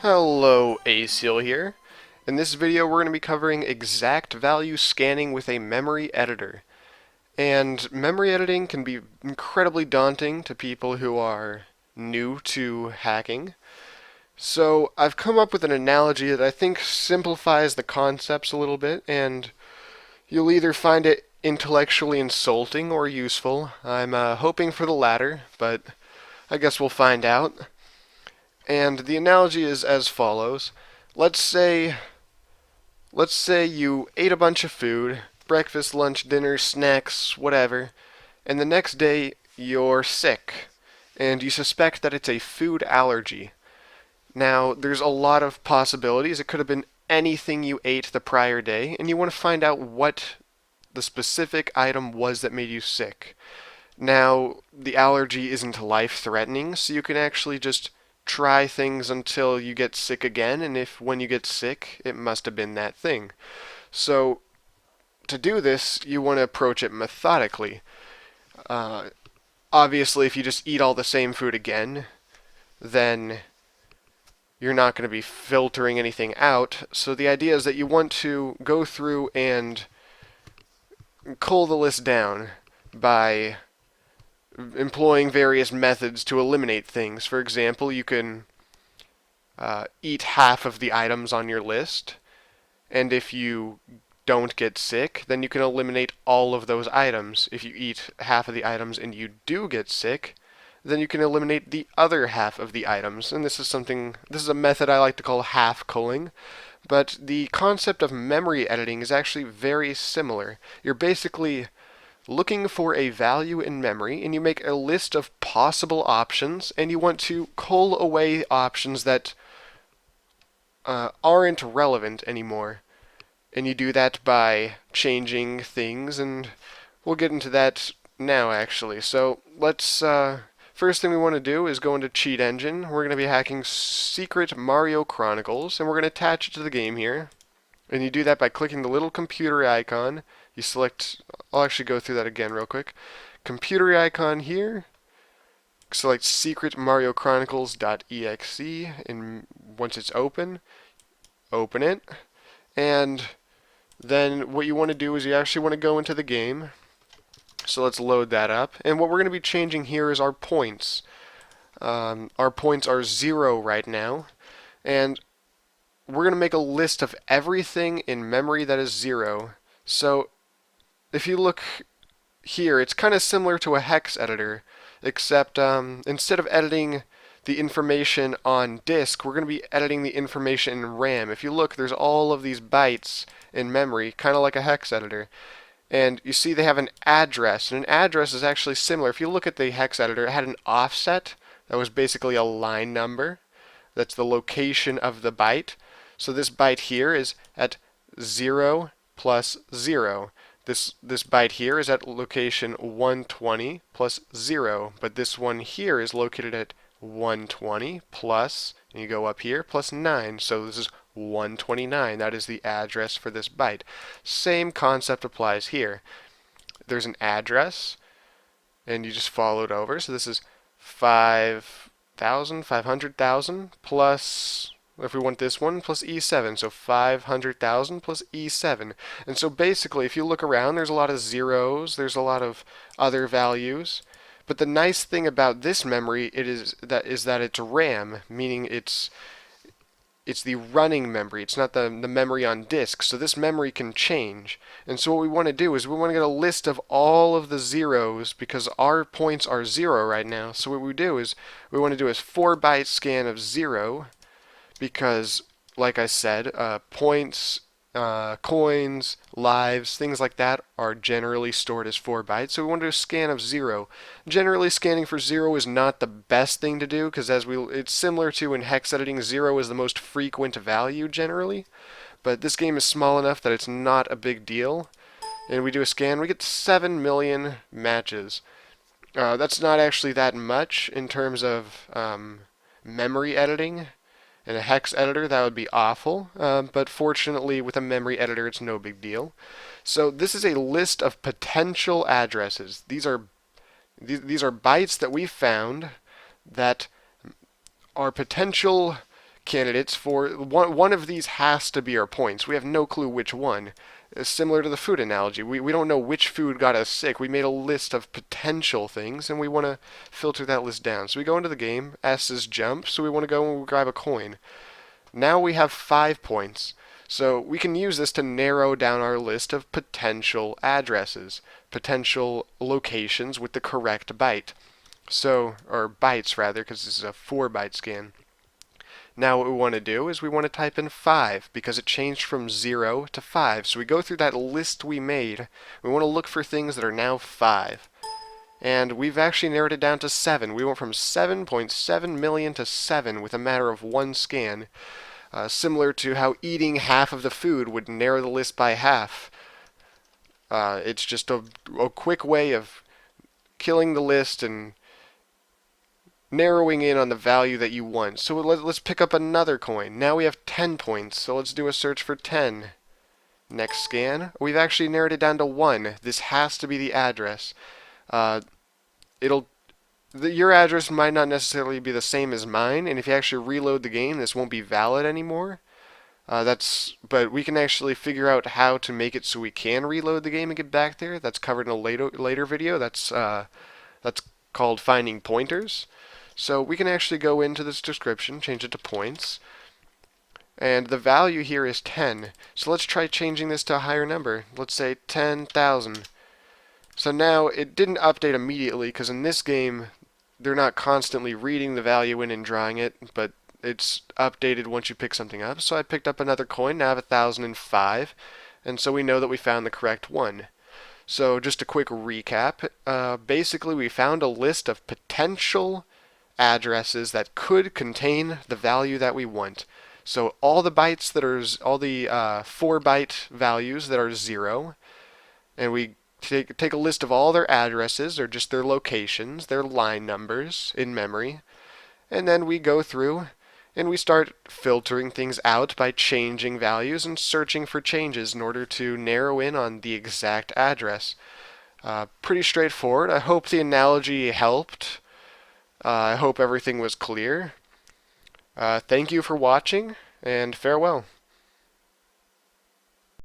Hello, Aseal here. In this video we're going to be covering exact value scanning with a memory editor. And memory editing can be incredibly daunting to people who are new to hacking. So I've come up with an analogy that I think simplifies the concepts a little bit, and you'll either find it intellectually insulting or useful. I'm hoping for the latter, but I guess we'll find out. And the analogy is as follows. Let's say you ate a bunch of food, breakfast, lunch, dinner, snacks, whatever, and the next day you're sick and you suspect that it's a food allergy. Now, there's a lot of possibilities. It could have been anything you ate the prior day, and you want to find out what the specific item was that made you sick. Now, the allergy isn't life-threatening, so you can actually just try things until you get sick again, and if when you get sick, it must have been that thing. So, to do this, you want to approach it methodically. Uh, Obviously, if you just eat all the same food again, then you're not going to be filtering anything out. So the idea is that you want to go through and cull the list down by employing various methods to eliminate things. For example, you can eat half of the items on your list, and if you don't get sick, then you can eliminate all of those items. If you eat half of the items and you do get sick, then you can eliminate the other half of the items. And this is a method I like to call half culling. But the concept of memory editing is actually very similar. You're basically looking for a value in memory, and you make a list of possible options, and you want to cull away options that aren't relevant anymore. And you do that by changing things, and we'll get into that now, actually. So let's first thing we want to do is go into Cheat Engine. We're going to be hacking Secret Mario Chronicles, and we're going to attach it to the game here. And you do that by clicking the little computer icon. You select, I'll actually go through that again real quick. Computer icon here. Select Secret Mario Chronicles.exe, and once it's open it. And then what you want to do is you actually want to go into the game. So let's load that up. And what we're going to be changing here is our points. Our points are 0 right now. And we're going to make a list of everything in memory that is 0. So if you look here, it's kind of similar to a hex editor, except instead of editing the information on disk, we're going to be editing the information in RAM. If you look, there's all of these bytes in memory, kind of like a hex editor. And you see they have an address, and an address is actually similar. If you look at the hex editor, it had an offset that was basically a line number. That's the location of the byte. So this byte here is at 0 plus 0. This byte here is at location 120 plus 0, but this one here is located at 120 plus, and you go up here, plus 9. So this is 129. That is the address for this byte. Same concept applies here. There's an address, and you just follow it over. So this is 500,000 plus, if we want this one, plus E7. So 500,000 plus E7. And so basically, if you look around, there's a lot of zeros, there's a lot of other values. But the nice thing about this memory is that it's RAM, meaning it's the running memory. It's not the memory on disk. So this memory can change. And so what we want to do is we want to get a list of all of the zeros because our points are 0 right now. So what we do is we want to do a 4-byte scan of 0 because, like I said, points, coins, lives, things like that are generally stored as 4 bytes. So we want to do a scan of 0. Generally, scanning for 0 is not the best thing to do because it's similar to in hex editing, 0 is the most frequent value generally. But this game is small enough that it's not a big deal. And we do a scan, we get 7 million matches. That's not actually that much in terms of memory editing. In a hex editor, that would be awful, but fortunately with a memory editor, it's no big deal. So this is a list of potential addresses. These are bytes that we found that are potential candidates for one of these has to be our points. We have no clue which one. Similar to the food analogy, we don't know which food got us sick. We made a list of potential things, and we want to filter that list down. So we go into the game. S is jump, so we want to go and grab a coin. Now we have 5 points. So we can use this to narrow down our list of potential addresses, potential locations with the correct byte. So, or bytes rather, because this is a 4-byte scan. Now what we want to do is we want to type in 5 because it changed from 0 to 5. So we go through that list we made. We want to look for things that are now 5. And we've actually narrowed it down to 7. We went from 7.7 million to 7 with a matter of 1 scan. Similar to how eating half of the food would narrow the list by half. It's just a quick way of killing the list and narrowing in on the value that you want. So let's pick up another coin. Now we have 10 points, so let's do a search for 10. Next scan. We've actually narrowed it down to 1. This has to be the address. Your address might not necessarily be the same as mine, and if you actually reload the game, this won't be valid anymore. But we can actually figure out how to make it so we can reload the game and get back there. That's covered in a later video. That's called finding pointers. So we can actually go into this description, change it to points, and the value here is 10. So let's try changing this to a higher number. Let's say 10,000. So now it didn't update immediately because in this game they're not constantly reading the value in and drawing it, but it's updated once you pick something up. So I picked up another coin. Now I have 1,005, and so we know that we found the correct one. So just a quick recap. Basically, we found a list of potential addresses that could contain the value that we want. So all the bytes that are all the 4-byte values that are 0, and we take a list of all their addresses or just their locations, their line numbers in memory, and then we go through and we start filtering things out by changing values and searching for changes in order to narrow in on the exact address. Pretty straightforward. I hope the analogy helped. I hope everything was clear. Thank you for watching, and farewell.